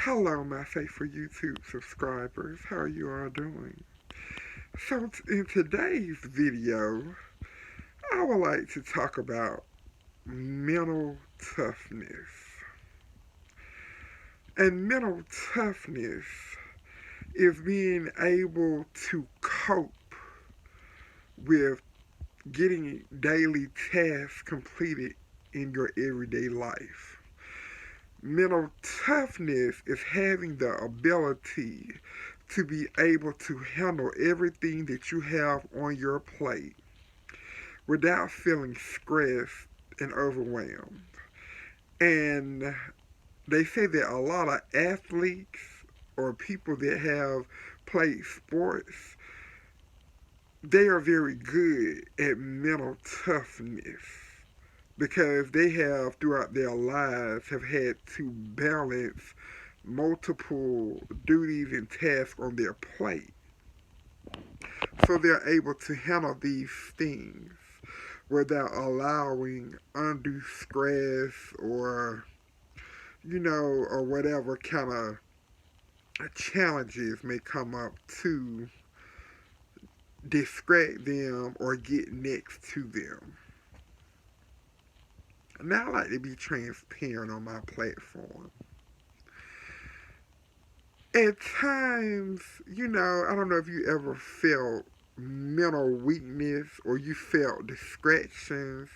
Hello, my faithful YouTube subscribers. How are you all doing? So, in today's video, I would like to talk about mental toughness. And mental toughness is being able to cope with getting daily tasks completed in your everyday life. Mental toughness is having the ability to be able to handle everything that you have on your plate without feeling stressed and overwhelmed. And they say that a lot of athletes or people that have played sports, they are very good at mental toughness because they have throughout their lives have had to balance multiple duties and tasks on their plate. So they're able to handle these things without allowing undue stress or whatever kind of challenges may come up to distract them or get next to them. Now I like to be transparent on my platform. At times, I don't know if you ever felt mental weakness or you felt distractions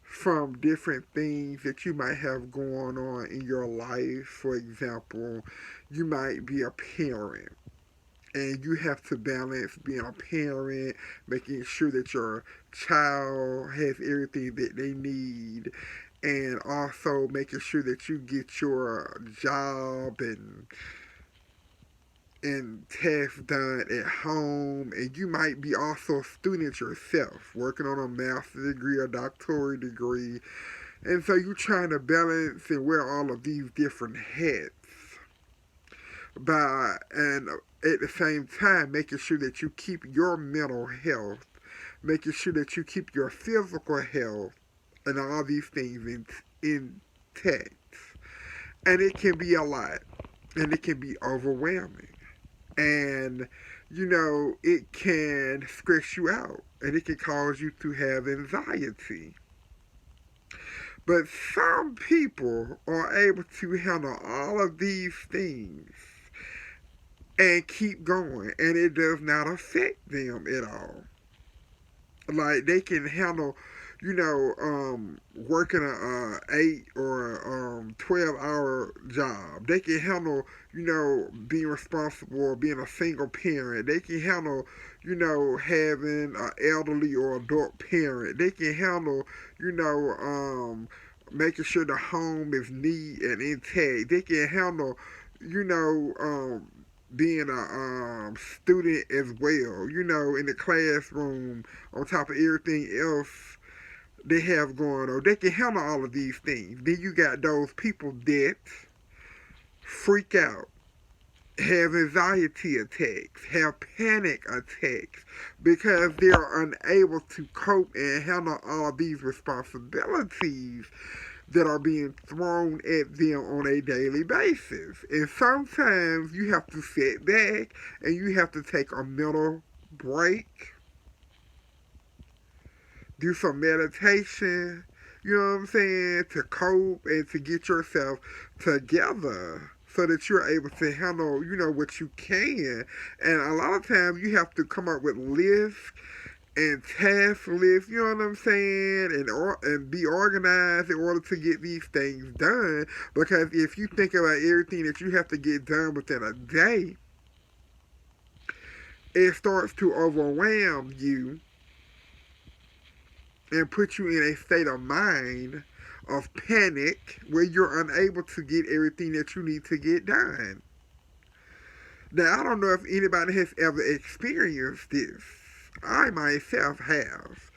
from different things that you might have going on in your life. For example, you might be a parent and you have to balance being a parent, making sure that your child has everything that they need, and also making sure that you get your job and tasks done at home. And you might be also a student yourself, working on a master's degree or doctorate degree. And so you're trying to balance and wear all of these different hats and at the same time making sure that you keep your mental health, making sure that you keep your physical health and all these things intact. And it can be a lot, and it can be overwhelming. And it can stress you out and it can cause you to have anxiety. But some people are able to handle all of these things and keep going, and it does not affect them at all. Like they can handle, working a 8 or 12 hour job. They can handle, being responsible, being a single parent. They can handle, having an elderly or adult parent. They can handle, making sure the home is neat and intact. They can handle, being a student as well, in the classroom, on top of everything else they have going on. They can handle all of these things. Then you got those people that freak out, have anxiety attacks, have panic attacks because they're unable to cope and handle all of these responsibilities that are being thrown at them on a daily basis. And sometimes you have to sit back and you have to take a mental break, do some meditation, you know what I'm saying, to cope and to get yourself together so that you're able to handle, what you can. And a lot of times you have to come up with lists and task lists, you know what I'm saying, and be organized in order to get these things done. Because if you think about everything that you have to get done within a day, it starts to overwhelm you and put you in a state of mind of panic where you're unable to get everything that you need to get done. Now, I don't know if anybody has ever experienced this. I myself have.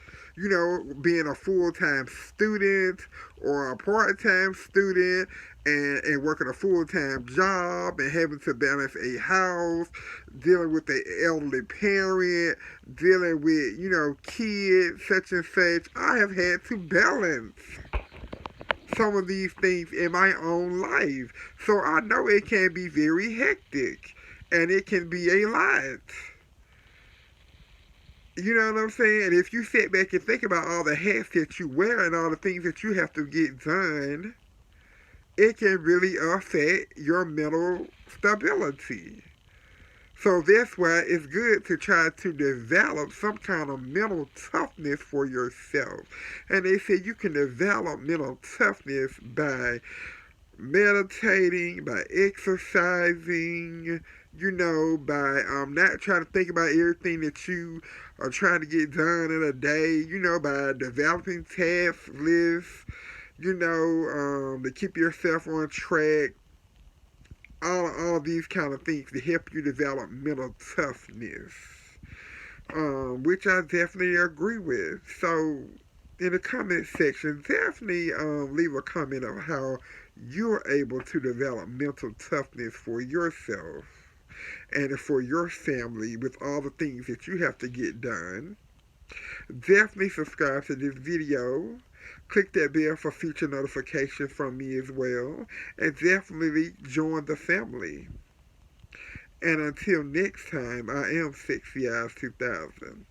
Being a full-time student or a part-time student and working a full-time job and having to balance a house, dealing with an elderly parent, dealing with, kids, such and such. I have had to balance some of these things in my own life. So I know it can be very hectic and it can be a lot. You know what I'm saying? If you sit back and think about all the hats that you wear and all the things that you have to get done, it can really affect your mental stability. So that's why it's good to try to develop some kind of mental toughness for yourself. And they say you can develop mental toughness by meditating, by exercising, by not trying to think about everything that you are trying to get done in a day, by developing task lists, to keep yourself on track. All these kind of things to help you develop mental toughness, which I definitely agree with. So, in the comment section, definitely leave a comment of how you're able to develop mental toughness for yourself and for your family with all the things that you have to get done. Definitely subscribe to this video. Click that bell for future notifications from me as well. And definitely join the family. And until next time, I am Sexy Eyes 2000.